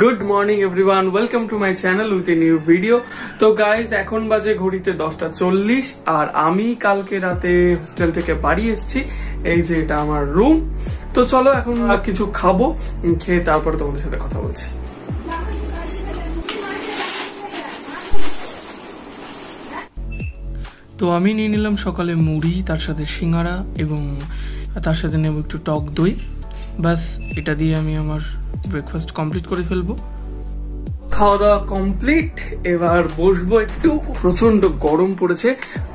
Good morning everyone, welcome to my channel with a new video. তো guys এখন বাজে ঘড়িতে 10:40 আর আমি কালকে রাতে হোস্টেল থেকে বাড়ি এসেছি। এই যে এটা আমার রুম। তো চলো এখন কিছু খাবো, খেয়ে তারপর তোমাদের সাথে কথা বলছি। তো আমি নিয়ে নিলাম সকালে মুড়ি, তার সাথে সিঙ্গারা এবং তার সাথে নেব একটু টক দই। বাস এটা দিয়ে আমি আমার ব্রেকফাস্ট কমপ্লিট করে ফেলবো। খাওয়া দাওয়া কমপ্লিট, এবার বসবো একটু। প্রচন্ড গরম পড়েছে।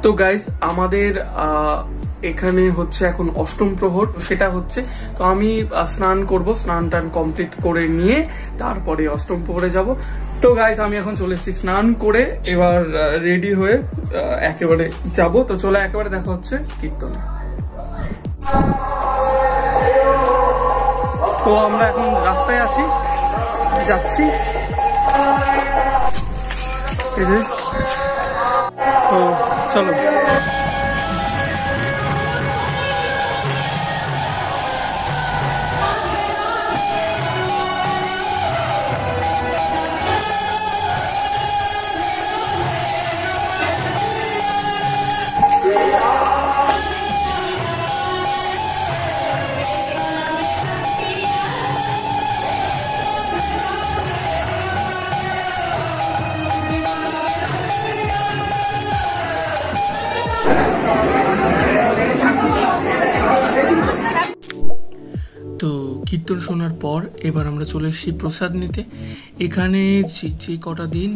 তো গাইস আমাদের এখানে হচ্ছে এখন অষ্টম প্রহর, সেটা হচ্ছে। তো আমি স্নান করব, স্নান টান কমপ্লিট করে নিয়ে তারপরে অষ্টম প্রহরে যাব। তো গাইস আমি এখন চলে এসেছি স্নান করে, এবার রেডি হয়ে একেবারে যাব। তো চলে একেবারে দেখা হচ্ছে কীর্তন। তো আমরা এখন রাস্তায় আছি, যাচ্ছি। এই যে তো চলো। তো কীর্তন শোনার পর এবার আমরা চলে এসেছি প্রসাদ নিতে। এখানে যে কটা দিন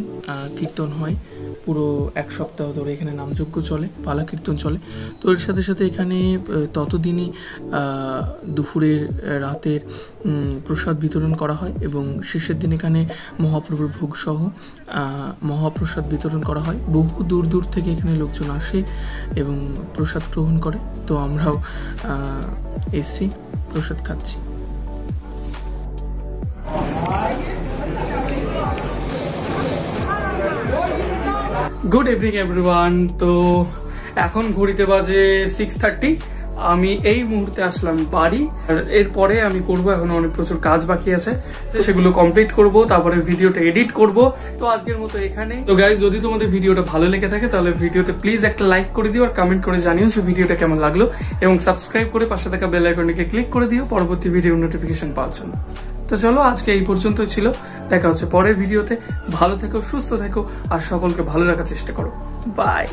কীর্তন হয়, পুরো এক সপ্তাহ ধরে এখানে নামযজ্ঞ চলে, পালা কীর্তন চলে। তো এর সাথে সাথে এখানে ততদিনই দুপুরের রাতের প্রসাদ বিতরণ করা হয় এবং শেষের দিন এখানে মহাপ্রভুর ভোগসহ মহাপ্রসাদ বিতরণ করা হয়। বহু দূর দূর থেকে এখানে লোকজন আসে এবং প্রসাদ গ্রহণ করে। তো আমরাও এসছি, প্রসাদ খাচ্ছি। Good evening everyone. তো এখন ঘড়িতে বাজে 6:30। আমি এই মুহূর্তে আসলাম বাড়ি। আর এরপরে আমি করব, এখন অনেক প্রচুর কাজ বাকি আছে, সেগুলো কমপ্লিট করব, তারপরে ভিডিওটা এডিট করব। তো আজকের মতো এখানে। তো গাইজ যদি তোমাদের ভিডিওটা ভালো লেগে থাকে তাহলে ভিডিওতে প্লিজ একটা লাইক করে দিও আর কমেন্ট করে জানিও যে ভিডিওটা কেমন লাগলো, এবং সাবস্ক্রাইব করে পাশে থাকা বেল আইকনটিকে ক্লিক করে দিও পরবর্তী ভিডিও নোটিফিকেশন পাওয়ার জন্য। তো চলো আজকে এই পর্যন্তই ছিল, দেখা হচ্ছে পরের ভিডিওতে। ভালো থেকো, সুস্থ থেকো আর সকলকে ভালো রাখার চেষ্টা করো। বাই।